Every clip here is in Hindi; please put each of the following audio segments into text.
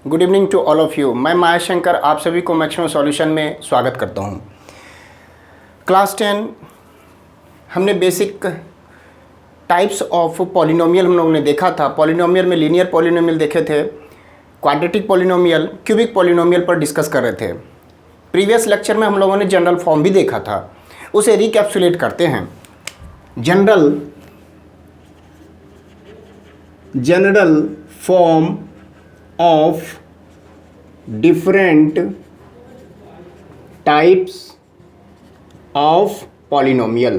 Good evening to all of you. मैं मायाशंकर आप सभी को मैक्सिमम सॉल्यूशन में स्वागत करता हूँ। क्लास 10 हमने बेसिक टाइप्स ऑफ पॉलिनोमियल हम लोगों ने देखा था। पॉलिनोमियल में लीनियर पॉलिनोमियल देखे थे, क्वाड्रेटिक पॉलिनोमियल, क्यूबिक पॉलिनोमियल पर डिस्कस कर रहे थे। प्रीवियस लेक्चर में हम लोगों ने जनरल फॉर्म भी देखा था, उसे रिकैप्सुलेट करते हैं। General form of different types of polynomial.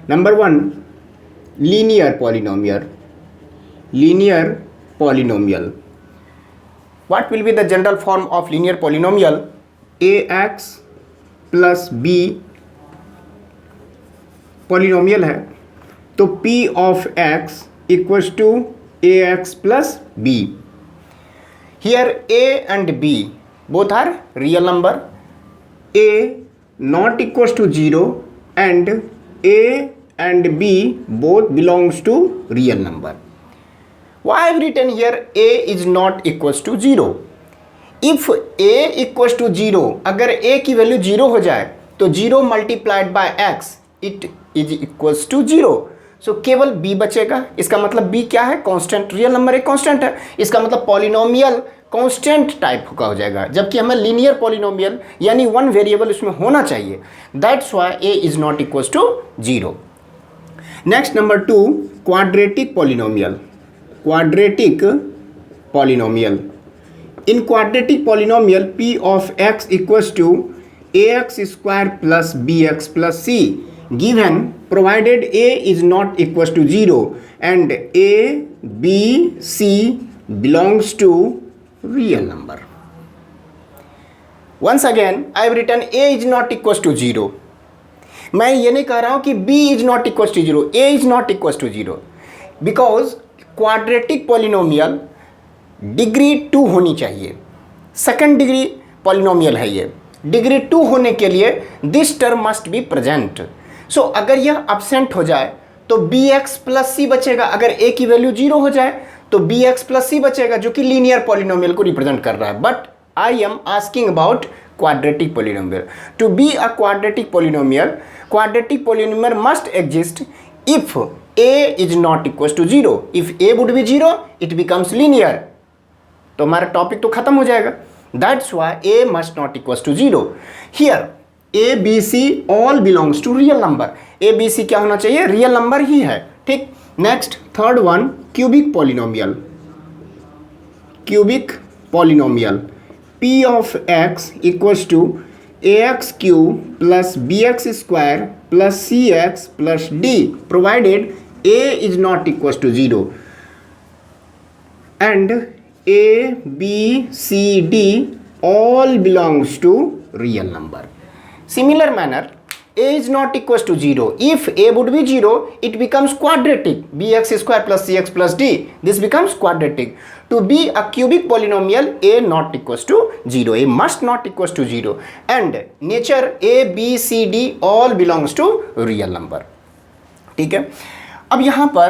Number 1, linear polynomial. What will be the general form of linear polynomial? ax plus b polynomial है, तो p of x equals to ax plus b. Here a and b both are real number. A not equals to 0 and a and b both belongs to real number. Why I have written here a is not equals to 0? If a equals to 0, अगर a की वैल्यू 0 हो जाए तो 0 multiplied by x it is equals to 0. सो केवल b बचेगा। इसका मतलब b क्या है? कांस्टेंट। रियल नंबर एक कांस्टेंट है, इसका मतलब पॉलिनोमियल कांस्टेंट टाइप का हो जाएगा, जबकि हमें लीनियर पॉलिनोमियल यानी वन वेरिएबल उसमें होना चाहिए। That's why a is not equals to 0। Next number 2, quadratic polynomial. In quadratic polynomial p of x equals to ax square plus bx plus c given provided a is not equals to 0 and a, b, c belongs to real number. Once again I have written a is not equals to 0. मैं ये नहीं कह रहा हूँ कि b is not equals to 0, a is not equals to 0, because quadratic polynomial degree 2 होनी चाहिए। सेकंड डिग्री पॉलिनोमियल है ये। डिग्री 2 होने के लिए this term must be present. So अगर यह absent हो जाए तो bx प्लस सी बचेगा। अगर a की वैल्यू 0 हो जाए तो bx प्लस सी बचेगा, जो कि लीनियर पॉलिनोमियल को रिप्रेजेंट कर रहा है। But I am asking about quadratic polynomial. To be a quadratic polynomial must exist if a is not equal to 0। If a would be 0 it becomes linear, तो हमारा टॉपिक तो खत्म हो जाएगा। That's why a must not equal to 0। Here A B C all belongs to real number. A B C क्या होना चाहिए? रियल नंबर ही है। ठीक। Next third one, cubic polynomial. p of x equals to ax cube plus bx square plus cx plus d provided a is not equals to 0 and a b c d all belongs to real number. Similar manner, a is not equals to 0. If a would be 0, it becomes quadratic. bx square plus cx plus d. This becomes quadratic. To be a cubic polynomial, a not equals to 0. A must not equals to 0. And nature a, b, c, d all belongs to real number. ठीक है। अब यहाँ पर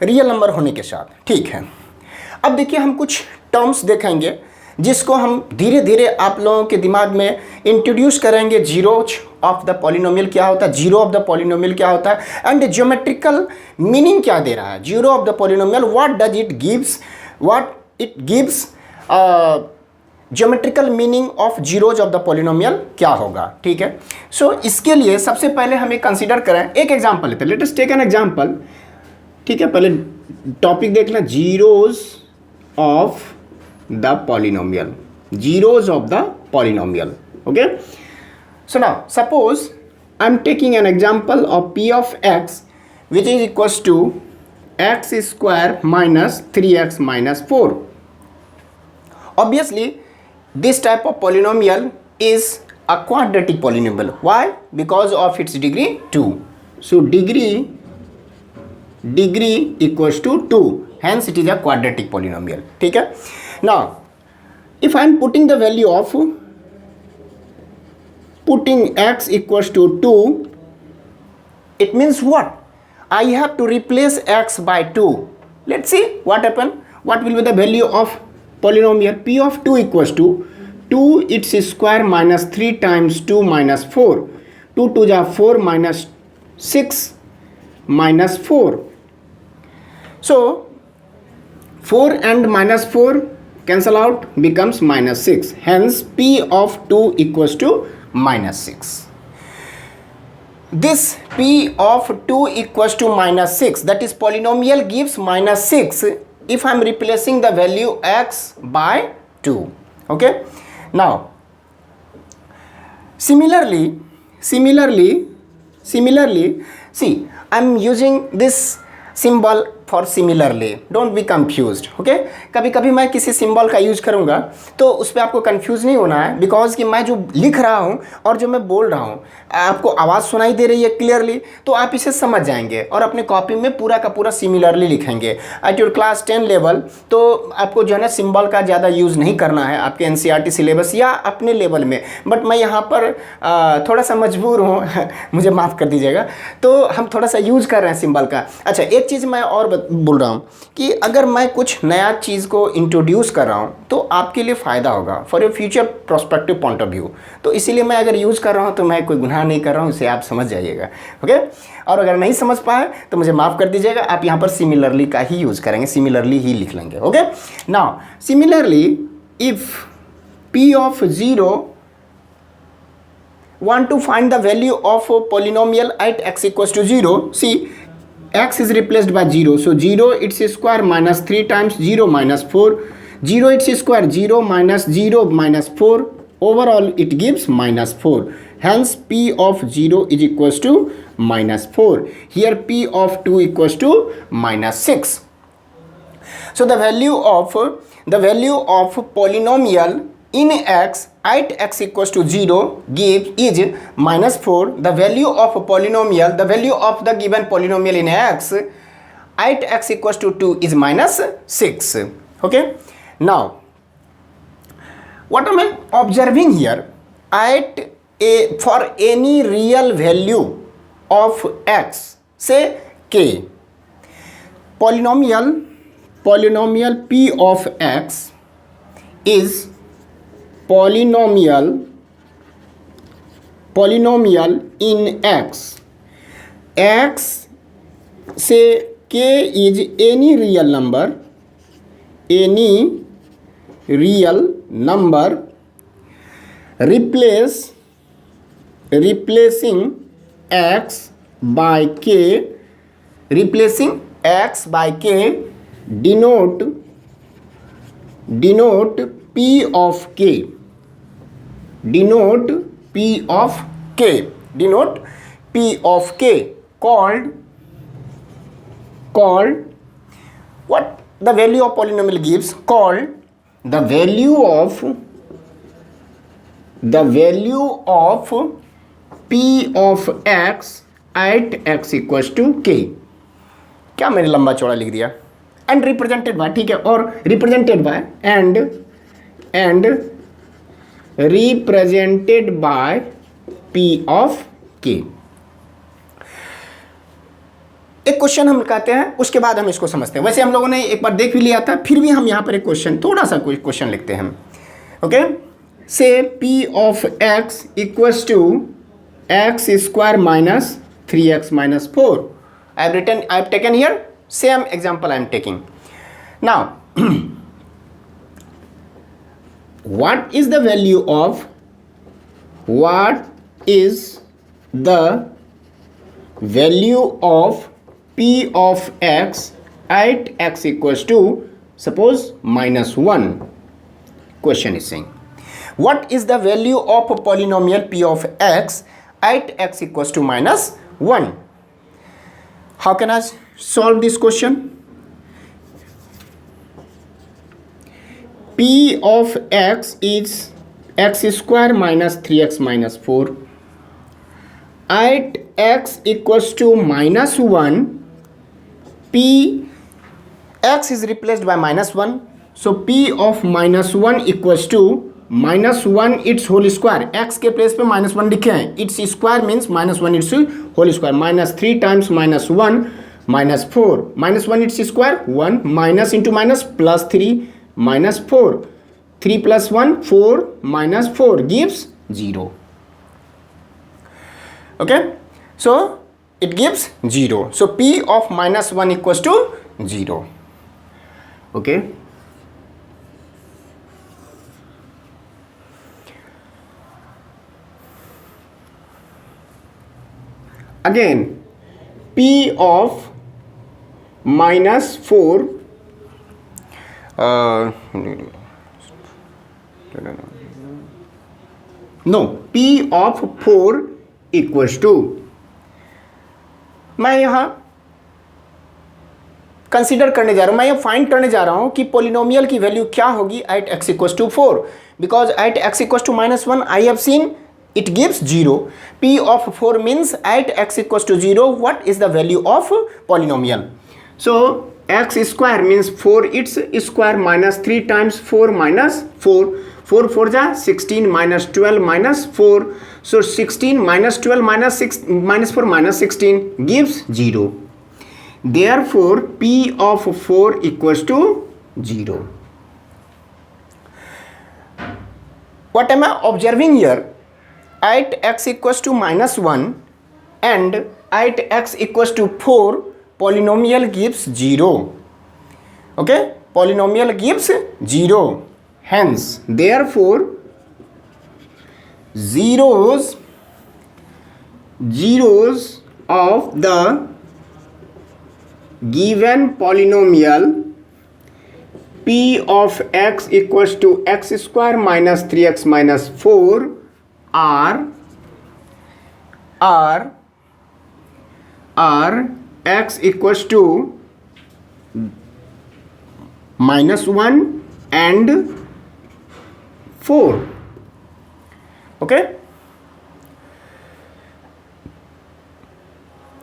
रियल नंबर होने के साथ ठीक है। अब देखिए हम कुछ टर्म्स देखेंगे जिसको हम धीरे धीरे आप लोगों के दिमाग में इंट्रोड्यूस करेंगे। जीरोज ऑफ द पॉलिनोमियल क्या होता है, जीरो ऑफ द पॉलिनोमियल क्या होता है, एंड ज्योमेट्रिकल मीनिंग क्या दे रहा है। Zero of the polynomial what it gives geometrical meaning of zeros of the polynomial क्या होगा। ठीक है। सो इसके लिए सबसे पहले हमें कंसीडर करें, एक एग्जाम्पल लेते हैं। Let us take an example. ठीक है, पहले टॉपिक देख लें, zeros of the polynomial. Zeros of the polynomial. Okay, so now suppose I'm taking an example of p of x which is equals to x square minus 3x minus 4. Obviously this type of polynomial is a quadratic polynomial. Why? Because of its degree 2. So degree equals to 2, hence it is a quadratic polynomial. ठीक है। Now if I am putting the value of x equals to 2, it means what? I have to replace x by 2. Let's see what happen. What will be the value of polynomial p of 2 equals to 2 its square minus 3 times 2 minus 4. 2 to the 4 minus 6 minus 4. So 4 and minus 4 cancel out, becomes minus 6. Hence p of 2 equals to minus 6. This p of 2 equals to minus 6, that is polynomial gives minus 6 if I am replacing the value x by 2. Okay. Now similarly, see, I am using this symbol for similarly, don't be confused. okay? कभी कभी मैं किसी सिंबल का यूज करूंगा तो उस पर आपको कंफ्यूज नहीं होना है, बिकॉज कि मैं जो लिख रहा हूं और जो मैं बोल रहा हूं आपको आवाज़ सुनाई दे रही है क्लियरली, तो आप इसे समझ जाएंगे और अपने कॉपी में पूरा का पूरा सिमिलरली लिखेंगे। एट योर क्लास 10 लेवल तो आपको जो है ना सिंबल का ज़्यादा यूज़ नहीं करना है आपके एनसीईआरटी सिलेबस या अपने लेवल में, बट मैं यहाँ पर थोड़ा सा मजबूर हूँ मुझे माफ़ कर दीजिएगा, तो हम थोड़ा सा यूज़ कर रहे हैं सिंबल का। अच्छा, एक चीज़ मैं और बोल रहा हूँ कि अगर मैं कुछ नया चीज़ को इंट्रोड्यूस कर रहा हूँ तो आपके लिए फ़ायदा होगा for your future prospective point of view, तो इसीलिए मैं अगर यूज़ कर रहा हूँ तो मैं कोई गुनाह नहीं कर रहा हूँ, इसे आप समझ जाइएगा। ओके, और अगर नहीं समझ पाए तो मुझे माफ़ कर दीजिएगा, आप यहाँ पर सिमिलरली का ही यूज़ करेंगे, सिमिलरली ही लिख लेंगे। Okay, now similarly if p of 0 want to find the value of a polynomial at x equals to 0, see x is replaced by 0, so 0 its square minus 3 times 0 minus 4, 0 its square 0 minus 0 minus 4, overall it gives minus 4, hence p of 0 is equals to minus 4. Here p of 2 equals to minus 6. So the value of polynomial in x at x equals to 0 gives is minus 4. The value of polynomial, the value of the given polynomial in x at x equals to 2 is minus 6. Okay, now what am I observing here? For any real value of x, say k, polynomial p of x is polynomial in x say k is any real number, replacing x by k, denote p of k, called what the value of polynomial gives, called the value of p of x at x equals to k. क्या मैंने लंबा चौड़ा लिख दिया? एंड रिप्रेजेंटेड बाय, ठीक है, और represented by and represented by p of k। एक क्वेश्चन हम कहते हैं, उसके बाद हम इसको समझते हैं। वैसे हम लोगों ने एक बार देख भी लिया था, फिर भी हम यहाँ पर एक क्वेश्चन, थोड़ा सा कोई क्वेश्चन लिखते हैं। Okay, say p of x equals to x square minus 3x minus 4. I have taken here same example I am taking. Now what is the value of p of x at x equals to suppose minus 1? Question is saying what is the value of a polynomial p of x at x equals to minus 1? How can I solve this question? P of x is x square minus 3x minus 4. At x equals to minus 1, x is replaced by minus 1. So P of minus 1 equals to minus one it's whole square, x के प्लेस पे माइनस वन लिखे हैं, it's square means minus one it's whole square, minus three times minus one minus four, minus one it's square one, minus into minus plus three minus four, three plus one four minus four gives zero. Okay, so it gives 0. So p of minus 1 equals to 0. Okay. Again, p of minus 4 no, p of 4 equals to, मैं यहाँ कंसीडर करने जा रहा हूँ, मैं यहाँ फाइंड करने जा रहा हूँ कि पोलिनोमियल की वैल्यू क्या होगी at x equals to 4, because at x equals to minus one I have seen it gives 0. p of 4 means at x equals to 0 what is the value of polynomial. So x square means 4 it's square minus three times 4 minus 4, 4 4 जा 16 minus 12 minus 4, so 16 minus 12 minus 6 minus 4 minus 16 gives 0. Therefore p of 4 equals to 0. What am I observing here? At x equals to minus 1 and at x equals to 4 polynomial gives 0. Okay, polynomial gives 0. Hence therefore zeros of the given polynomial p of x equals to x square minus 3x minus 4 are x equals to minus 1 and 4. Okay,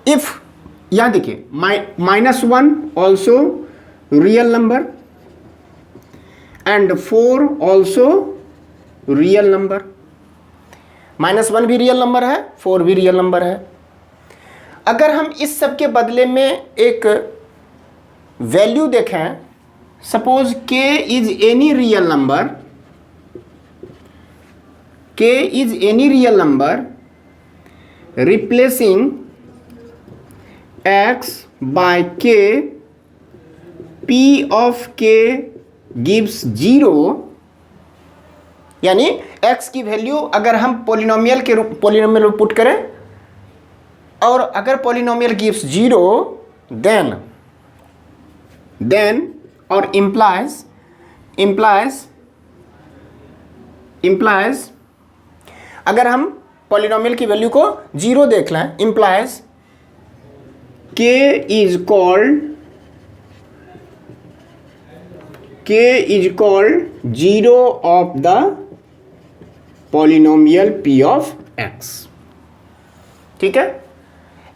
if यहाँ देखिए minus one also real number and 4 also real number, minus one भी रियल नंबर है, 4 भी रियल नंबर है. अगर हम इस सब के बदले में एक वैल्यू देखें, suppose k is any real number, k is any real number, replacing x by k, p of k gives 0. यानी x की वैल्यू अगर हम पोलिनोमियल के रूप पोलिनोमियल में पुट करें और अगर पोलिनोमियल गिव्स 0 देन और implies अगर हम पॉलिनोमियल की वैल्यू को 0 देख लें, implies k is called 0 of the polynomial p of x. ठीक है,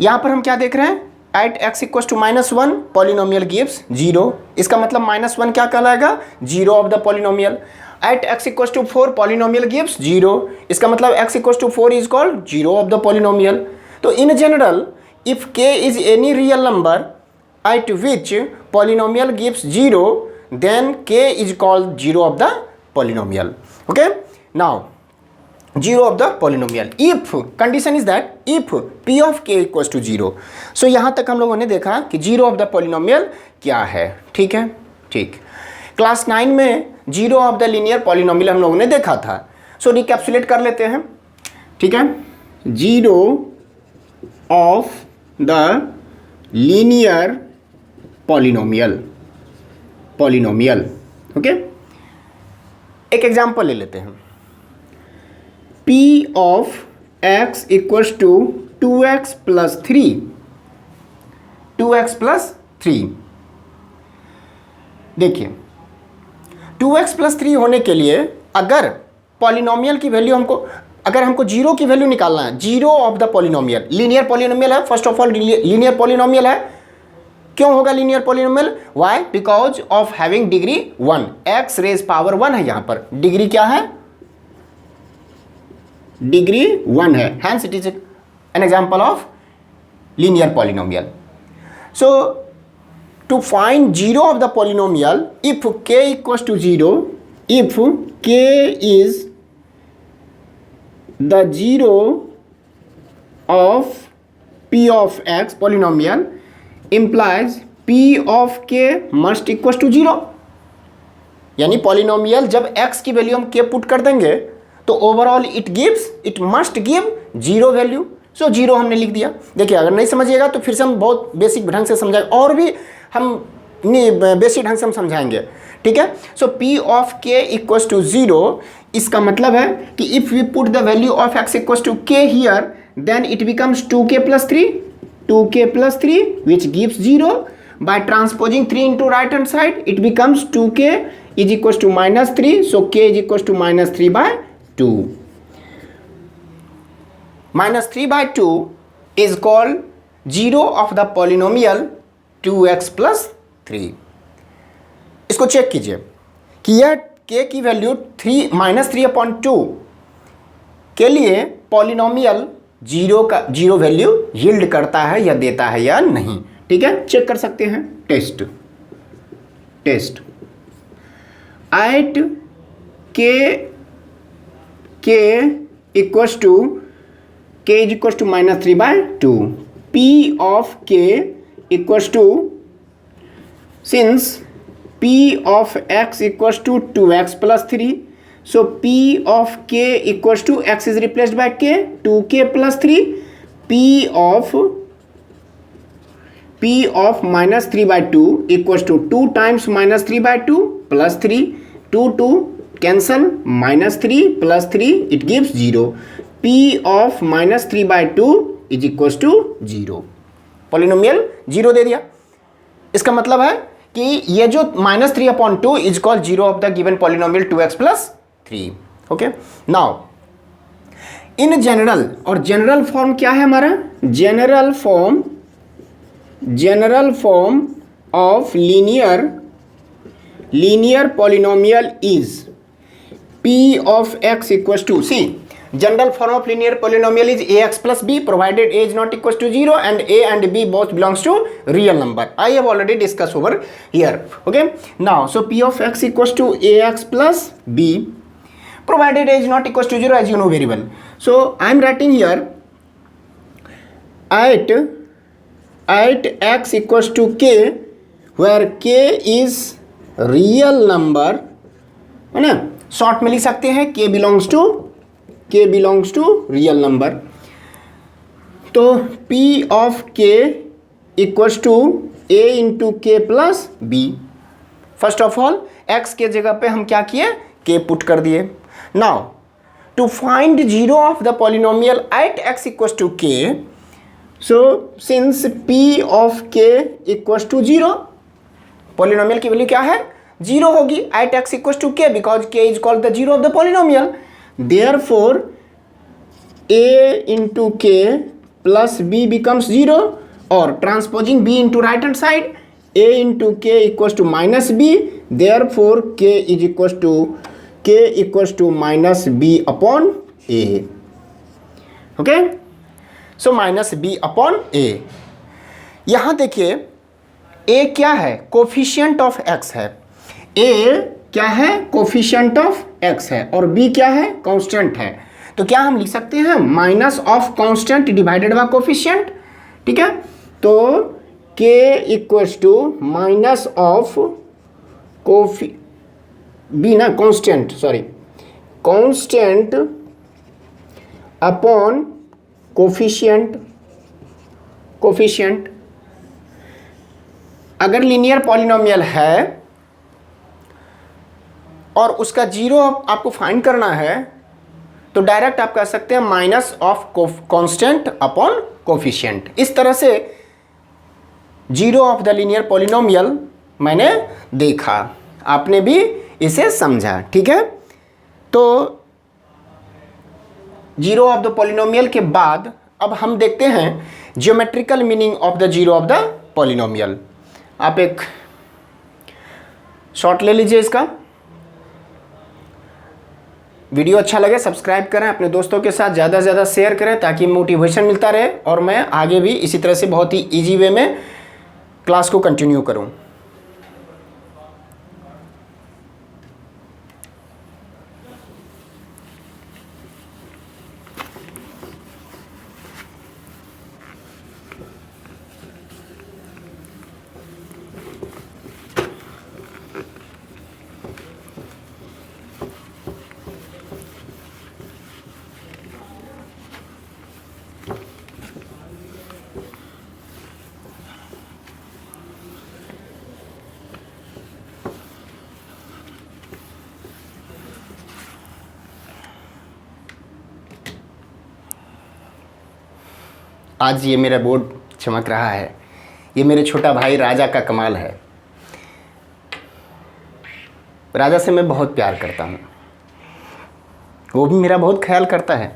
यहां पर हम क्या देख रहे हैं, at x equals to minus one polynomial gives 0. इसका मतलब माइनस वन क्या कहलाएगा, 0 of the polynomial. At x equals to 4 polynomial gives 0. इसका मतलब x equals to 4 is called 0 of the polynomial. तो in general if k is any real number at which polynomial gives 0 then k is called 0 of the polynomial. Okay, now 0 of the polynomial. If condition is that if p of k equals to 0. So यहाँ तक हम लोगों ने देखा कि 0 of the polynomial क्या है. ठीक है, ठीक. क्लास 9 में 0 of the linear polynomial हम लोगों ने देखा था. So रिकैप्सुलेट कर लेते हैं. ठीक है, 0 of the linear polynomial. Okay, एक एग्जाम्पल ले लेते हैं. p of x equals to 2x plus 3. 2x plus 3. देखिए 2x plus 3 होने के लिए अगर पॉलिनोमियल की वैल्यू अगर हमको 0 की वैल्यू निकालना है, 0 of the polynomial, linear polynomial है. First of all linear polynomial है. क्यों होगा linear polynomial? Why? Because of having degree 1. x raise power 1 है. यहाँ पर डिग्री क्या है? डिग्री 1 है, hence it is an example of linear polynomial. So to find 0 of the polynomial, if k equals to 0, if k is the 0 of p of x polynomial, implies p of k must equals to 0. यानी पॉलिनोमियल जब x की वैल्यू हम k पुट कर देंगे तो overall it must give 0 value. So 0 हमने लिख दिया. देखिए अगर नहीं समझिएगा तो फिर से हम बहुत बेसिक ढंग से समझाएंगे, और भी हम बेसिक ढंग से हम समझाएंगे. ठीक है. So p of k equals to 0, इसका मतलब है कि if we put the value of x equals to k here, then it becomes 2k plus 3 which gives 0. by transposing 3 into right hand side, it becomes 2k is equals to minus 3, so k is equals to minus 3 by 2. Minus 3 by 2 is called 0 of the polynomial 2x plus 3. इसको चेक कीजिए कि यह k की वैल्यू -3/2 के लिए पॉलिनोमियल 0 वैल्यू यील्ड करता है या देता है या नहीं. ठीक है, चेक कर सकते हैं. Test at k equals to k is equals to -3/2, p of k equals to, since p of x equals to 2x plus 3, so p of k equals to x is replaced by k, 2k plus 3, p of -3/2 equals to 2 times -3/2 plus 3, 2 cancel, -3 plus 3 it gives 0. p of -3/2 is equals to 0. Polynomial 0 दे दिया. इसका मतलब है कि ये जो -3/2 is called 0 of the given polynomial 2x plus 3. Okay. Now in general, और जनरल फॉर्म क्या है हमारा? General form of linear polynomial is p of x equals to, see, general form of linear polynomial is ax plus b provided a is not equals to 0 and a and b both belongs to real number. I have already discussed over here. Okay, now so p of x equals to ax plus b provided a is not equals to 0, as you know very well. So I am writing here at x equals to k, where k is real number, है ना. शॉर्ट में लिख सकते हैं k belongs to real number. तो p of k equals to a into k plus b. First of all x के जगह पे हम क्या किए? k पुट कर दिए. Now to find 0 of the polynomial at x equals to k, so since p of k equals to 0, polynomial की वैल्यू क्या है? 0 होगी at x equals to k, because k is called the 0 of the polynomial. Therefore a into k plus b becomes 0, or transposing b into right hand side, a into k equals to minus b, therefore k equals to minus b upon a. Okay, so minus b upon a. यहाँ देखिए a क्या है? कोफिशिएंट ऑफ x है. a क्या है? कोफिशिएंट ऑफ x है, और b क्या है? कांस्टेंट है. तो क्या हम लिख सकते हैं? Minus of constant divided by coefficient. ठीक है, तो k equals to minus of constant upon coefficient. अगर लीनियर पॉलिनोमियल है और उसका 0 आपको फाइंड करना है, तो डायरेक्ट आप कह सकते हैं minus of constant upon coefficient. इस तरह से 0 ऑफ द लीनियर पॉलिनोमियल मैंने देखा, आपने भी इसे समझा. ठीक है, तो 0 ऑफ द पॉलिनोमियल के बाद अब हम देखते हैं geometrical meaning of the 0 of the polynomial. आप एक शॉर्ट ले लीजिए इसका. वीडियो अच्छा लगे सब्सक्राइब करें, अपने दोस्तों के साथ ज़्यादा से ज़्यादा शेयर करें ताकि मोटिवेशन मिलता रहे और मैं आगे भी इसी तरह से बहुत ही ईजी वे में क्लास को कंटिन्यू करूं। आज ये मेरा बोर्ड चमक रहा है, ये मेरे छोटा भाई राजा का कमाल है। राजा से मैं बहुत प्यार करता हूँ, वो भी मेरा बहुत ख्याल करता है।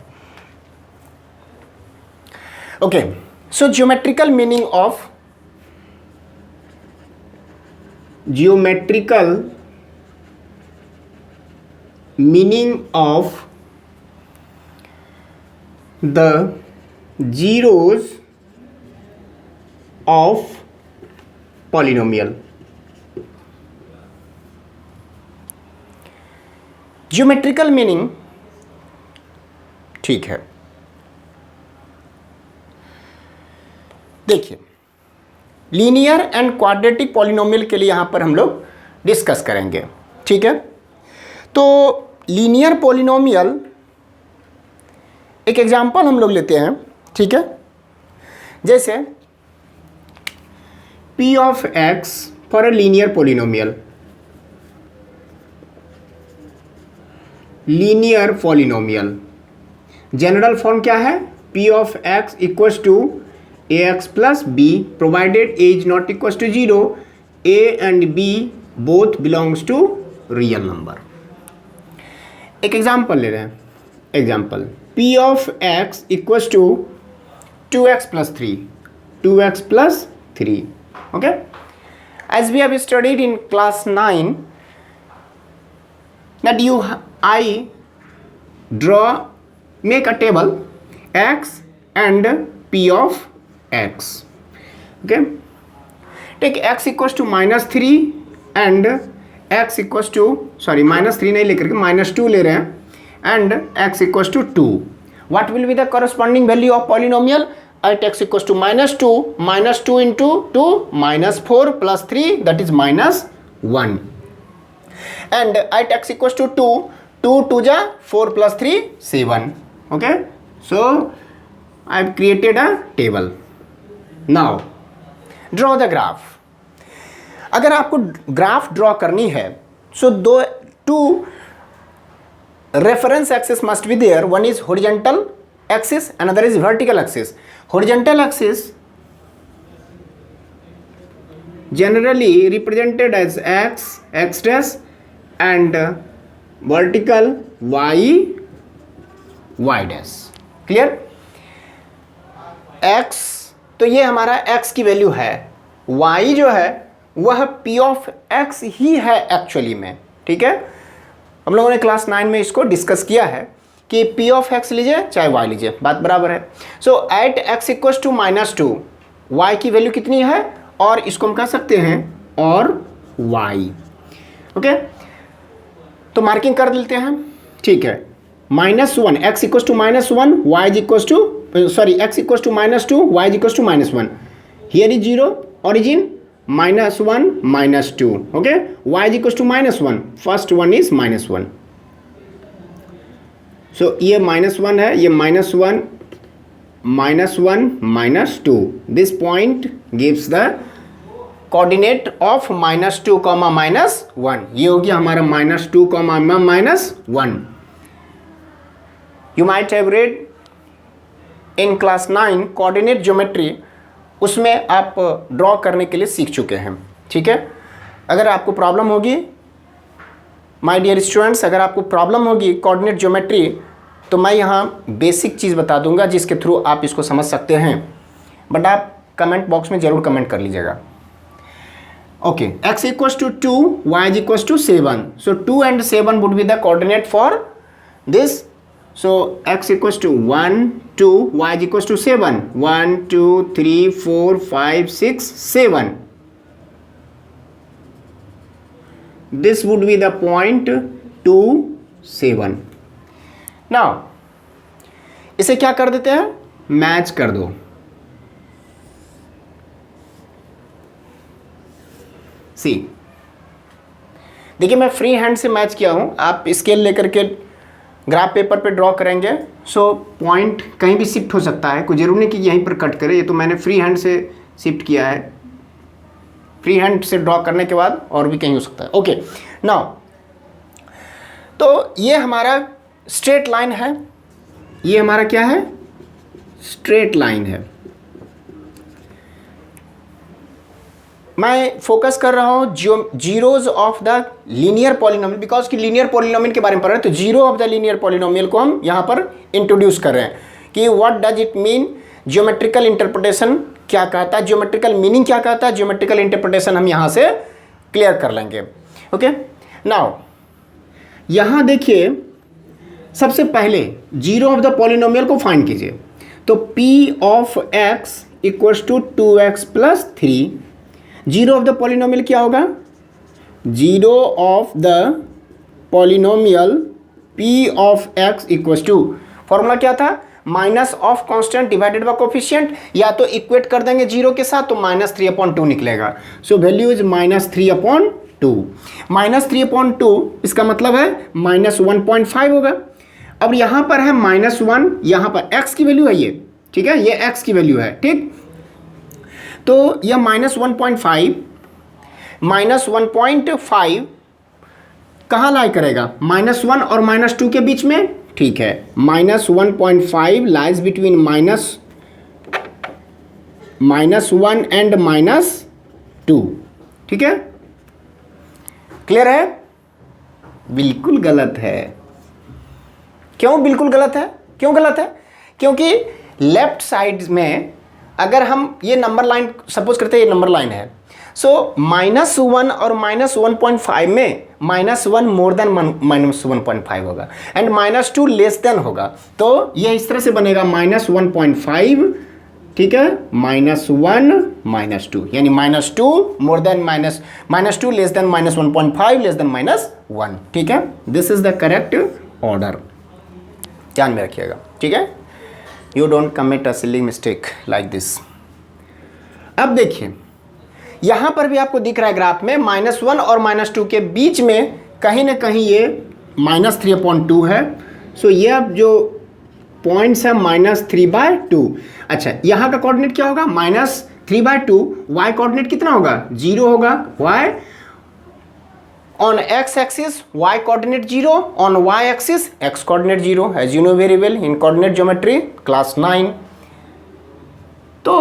Okay, so geometrical meaning of the zeros of polynomial। Geometrical meaning, ठीक है, देखिए लीनियर एंड क्वाड्रेटिक पॉलिनोमियल के लिए यहां पर हम लोग डिस्कस करेंगे, ठीक है। तो लीनियर पॉलिनोमियल एक एग्जांपल हम लोग लेते हैं, ठीक है। जैसे p of x for a linear polynomial, linear polynomial general form क्या है? p of x equals to ax plus b provided a is not equals to 0, a and b both belongs to real number. एक एग्जांपल ले रहे हैं, example p of x equals to 2x plus 3, 2x plus 3, okay? As we have studied in class 9 that I make a table x and p of x, okay? Take x equals to -3 and x equals to, sorry -3 नहीं लेकर के -2 ले रहे हैं and x equals to 2. What will be the corresponding value of polynomial? At x equals to -2, -2 into 2, -4 plus 3, that is -1. And at x equals to 2, 2 2 ja 4 plus 3 7. Okay, so I have created a table. Now draw the graph. अगर आपको ग्राफ ड्रॉ करनी है, so two reference axis must be there. One is horizontal axis, another is vertical axis. Horizontal axis generally represented as x, x dash, and vertical y, y dash. Clear? x तो ये हमारा x की वैल्यू है, y जो है वह p ऑफ x ही है एक्चुअली में, ठीक है। हम लोगों ने क्लास 9 में इसको डिस्कस किया है कि p ऑफ x लीजिए चाहे y लीजिए, बात बराबर है। So at x equals to -2 y की वैल्यू कितनी है, और इसको हम कह सकते हैं और y, ओके। तो मार्किंग कर देते हैं, ठीक है। -1 x equals to -1 y equals to, sorry x equals to -2 y equals to -1, here is 0 origin, -1 -2, okay, y is equals to -1, first one is -1, so ये -1 है, ये -1 -2, this point gives the coordinate of -2, -1, ये हो गया हमारा -2, -1। you might have read in class 9 coordinate geometry, उसमें आप ड्रॉ करने के लिए सीख चुके हैं, ठीक है। अगर आपको प्रॉब्लम होगी माय डियर स्टूडेंट्स, अगर आपको प्रॉब्लम होगी कोऑर्डिनेट ज्योमेट्री, तो मैं यहाँ बेसिक चीज़ बता दूंगा जिसके थ्रू आप इसको समझ सकते हैं, बट आप कमेंट बॉक्स में ज़रूर कमेंट कर लीजिएगा। Okay, x equals to 2, y equals to 7, so 2 and 7 would be the coordinate for this. So x equals to 1, 2, y is equals to 7. 1, 2, 3, 4, 5, 6, 7. This would be the point 2, 7. Now इसे क्या कर देते हैं, मैच कर दो. सी देखिए मैं फ्री हैंड से मैच किया हूं, आप स्केल लेकर के ग्राफ पेपर पे ड्रॉ करेंगे. सो पॉइंट कहीं भी शिफ्ट हो सकता है, कोई जरूरी नहीं कि यहीं पर कट करे. ये तो मैंने फ्री हैंड से शिफ्ट किया है, फ्री हैंड से ड्रॉ करने के बाद और भी कहीं हो सकता है. ओके नाउ तो ये हमारा स्ट्रेट लाइन है, ये हमारा क्या है, स्ट्रेट लाइन है. मैं फोकस कर रहा हूँ zeros of the linear polynomial, because कि लीनियर पॉलिनोमियल के बारे में पढ़ रहे हैं. तो zero of the linear polynomial को हम यहाँ पर इंट्रोड्यूस कर रहे हैं कि what does it mean, geometrical interpretation क्या कहता है, ज्योमेट्रिकल मीनिंग क्या कहता है, ज्योमेट्रिकल इंटरप्रिटेशन हम यहाँ से क्लियर कर लेंगे. ओके नाउ यहाँ देखिए सबसे पहले जीरो ऑफ द पॉलिनोमियल को फाइंड कीजिए. तो p of x equals to 2x plus 3. Zero of the polynomial क्या होगा, zero of the polynomial p of x equals to, formula क्या था, minus of constant divided by coefficient. या तो इक्वेट कर देंगे जीरो के साथ तो -3/2 निकलेगा. So value is -3/2. -3/2 इसका मतलब है -1.5 होगा. अब यहाँ पर है -1, यहाँ पर x की वैल्यू है ये, ठीक है, ये x की वैल्यू है, ठीक. तो यह -1.5 -1.5 कहाँ लाई करेगा, -1 और -2 के बीच में, ठीक है. -1.5 लाइज बिटवीन -1 एंड -2, ठीक है. क्लियर है, बिल्कुल गलत है. क्यों बिल्कुल गलत है, क्यों गलत है, क्योंकि लेफ्ट साइड में अगर हम ये नंबर लाइन सपोज करते हैं, ये नंबर लाइन है. सो -1 और -1.5 में -1 मोर देन -1.5 होगा एंड -2 लेस देन होगा. तो ये इस तरह से बनेगा -1.5, ठीक है, -1 -2, यानी -2 more than -2 less than -1.5 less than -1, ठीक है. This is the correct order, ध्यान में रखिएगा, ठीक है. You don't commit a silly mistake like this. अब देखिए यहाँ पर भी आपको दिख रहा है ग्राफ में -1 और -2 के बीच में कहीं ना कहीं ये -3/2 है. सो ये अब जो पॉइंट्स है -3/2. अच्छा यहाँ का कोऑर्डिनेट क्या होगा, -3/2. y कोऑर्डिनेट कितना होगा, 0 होगा. y on x axis y coordinate 0, on y axis x coordinate 0, as you know very well in coordinate geometry class 9. तो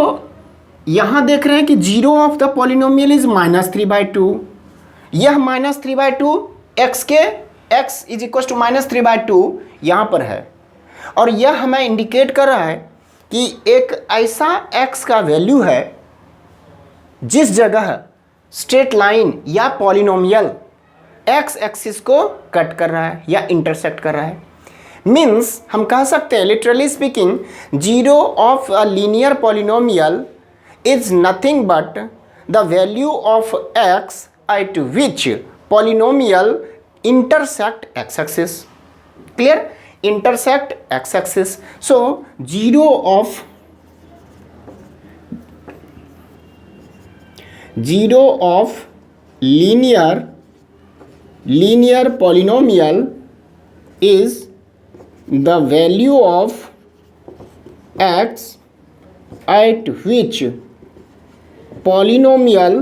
यहाँ देख रहे हैं कि zero of the polynomial is -3/2. यह -3/2 x के x इज इक्वल टू -3/2 यहाँ पर है, और यह हमें इंडिकेट कर रहा है कि एक ऐसा x का वैल्यू है जिस जगह स्ट्रेट लाइन या पॉलिनोमियल x एक्सिस को कट कर रहा है या इंटरसेक्ट कर रहा है. मीन्स हम कह सकते हैं literally speaking, zero of a linear polynomial is nothing but the value of x eight which polynomial intersect x axis. Clear, intersect x axis. So zero of linear polynomial is the value of x at which polynomial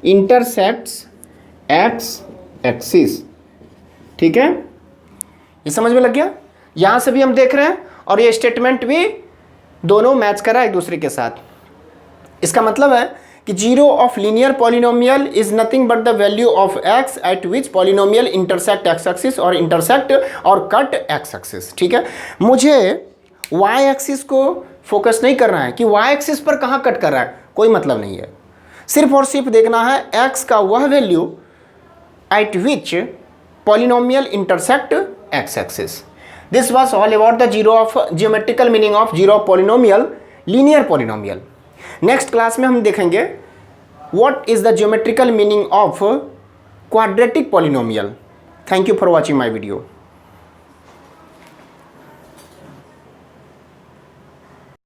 intersects x axis. ठीक है, ये समझ में लग गया. यहाँ से भी हम देख रहे हैं और ये स्टेटमेंट भी दोनों मैच कर रहा है एक दूसरे के साथ. इसका मतलब है कि zero of linear polynomial is nothing but the value of x eight which polynomial intersect x axis और इंटरसेक्ट और कट x एक्सिस. ठीक है, मुझे y एक्सिस को फोकस नहीं करना है कि y एक्सिस पर कहाँ कट कर रहा है, कोई मतलब नहीं है. सिर्फ और सिर्फ देखना है x का वह value at which polynomial intersect x-axis. This was all about the geometrical meaning of zero polynomial, linear polynomial. Next class में हम देखेंगे what is the geometrical meaning of quadratic polynomial. Thank you for watching my video.